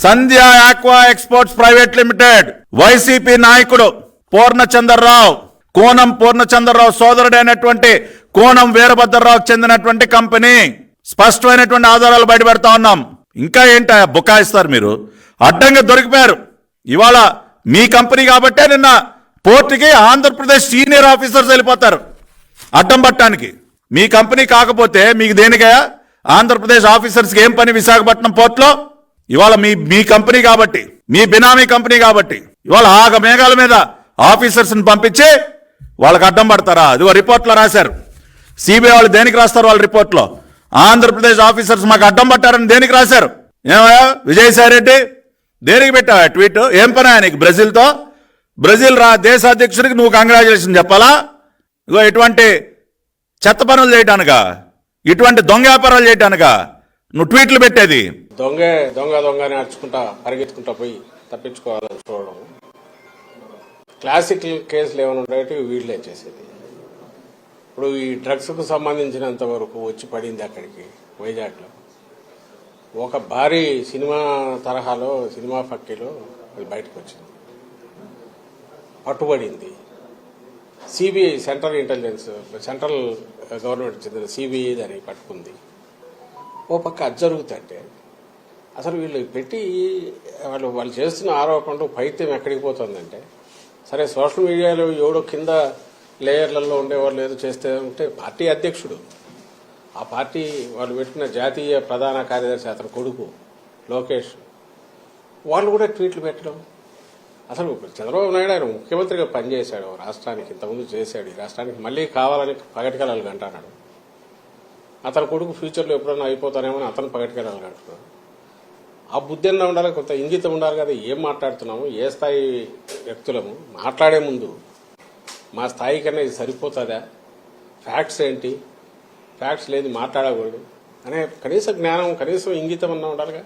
సంధ్య Aqua exports private limited YCP నాయకుడు పూర్ణచంద్రరావు, కోనం పూర్ణచంద్రరావు సోదరుడైనటువంటి కోనం వీరభద్రరావుకు చెందినటువంటి company. స్పష్టమైనటువంటి ఆధారాలు బయటపెడతా ఉన్నాం. ఇంకా ఏంటా బుకాయిస్తారు మీరు? అడ్డంగా దొరికిపోయారు. ఇవాళ మీ కంపెనీ కాబట్టే నిన్న పోర్టుకి ఆంధ్రప్రదేశ్ సీనియర్ ఆఫీసర్స్ వెళ్ళిపోతారు అడ్డం పట్టడానికి. మీ కంపెనీ కాకపోతే మీకు దేనికయా? ఆంధ్రప్రదేశ్ ఆఫీసర్స్కి ఏం పని విశాఖపట్నం పోర్టులో? ఇవాళ మీ కంపెనీ కాబట్టి, మీ బినామీ కంపెనీ కాబట్టి ఇవాళ ఆగ మేఘాల మీద ఆఫీసర్స్ని పంపించి వాళ్ళకి అడ్డం పడతారా? అదిగో రిపోర్ట్లో రాశారు. సిబిఐ వాళ్ళు దేనికి రాస్తారు? వాళ్ళ రిపోర్ట్లో ఆంధ్రప్రదేశ్ ఆఫీసర్స్ మాకు అడ్డం పట్టారని దేనికి రాశారు? ఏమయ్యా విజయసాయి రెడ్డి, దేనికి పెట్టావా ట్వీట్? ఏం పని ఆయనకి బ్రెజిల్తో? బ్రెజిల్ దేశాధ్యక్షుడికి నువ్వు కంగ్రాచులేషన్ చెప్పాలా? ఇగో ఇటువంటి చెత్త పనులు చేయటానుగా, ఇటువంటి దొంగ వ్యాపారాలు చేయటానుగా నువ్వు ట్వీట్లు పెట్టేది? దొంగ నడుచుకుంటా పరిగెత్తుకుంటా పోయి తప్పించుకోవాలని చూడడం. క్లాసిక్ కేసులు ఏమైనా ఉండేవి వీళ్ళే చేసేది. ఇప్పుడు ఈ డ్రగ్స్కు సంబంధించినంత వరకు వచ్చి పడింది అక్కడికి వైజాగ్లో ఒక భారీ సినిమా తరహాలో, సినిమా ఫక్కీలో అది బయటకు వచ్చింది, పట్టుబడింది. CBI central intelligence, central government చెందిన సిబిఐ దాన్ని పట్టుకుంది. ఓ పక్క అది జరుగుతుంటే అసలు వీళ్ళు పెట్టి వాళ్ళు చేస్తున్న ఆరోపణలు పైత్యం ఎక్కడికి పోతుందంటే, సరే సోషల్ మీడియాలో ఎవడో కింద లేయర్లలో ఉండేవాళ్ళు ఏదో చేస్తే ఉంటే పార్టీ అధ్యక్షుడు, ఆ పార్టీ వాళ్ళు పెట్టిన జాతీయ ప్రధాన కార్యదర్శి అతని కొడుకు లోకేష్, వాళ్ళు కూడా ట్వీట్లు పెట్టడం. అసలు చంద్రబాబు నాయుడు ఆయన ముఖ్యమంత్రిగా పనిచేశాడు రాష్ట్రానికి, ఇంతకుముందు చేశాడు. ఈ రాష్ట్రానికి మళ్ళీ కావాలని పగటికెళ్ళాలి అంటున్నాడు. అతని కొడుకు ఫ్యూచర్లో ఎప్పుడన్నా అయిపోతానేమని అతను పగటికెళ్ళాలి అంటున్నాడు. ఆ బుద్ధి అన్నా ఉండాలి, కొంత ఇంగితం ఉండాలి కదా. ఏం మాట్లాడుతున్నాము, ఏ స్థాయి వ్యక్తులము, మాట్లాడే ముందు మా స్థాయి కన్నా ఇది సరిపోతుందా, ఫ్యాక్ట్స్ ఏంటి, ఫ్యాక్ట్స్ లేని మాట్లాడకూడదు అనే కనీస జ్ఞానం, కనీసం ఇంగితం అన్నా ఉండాలిగా.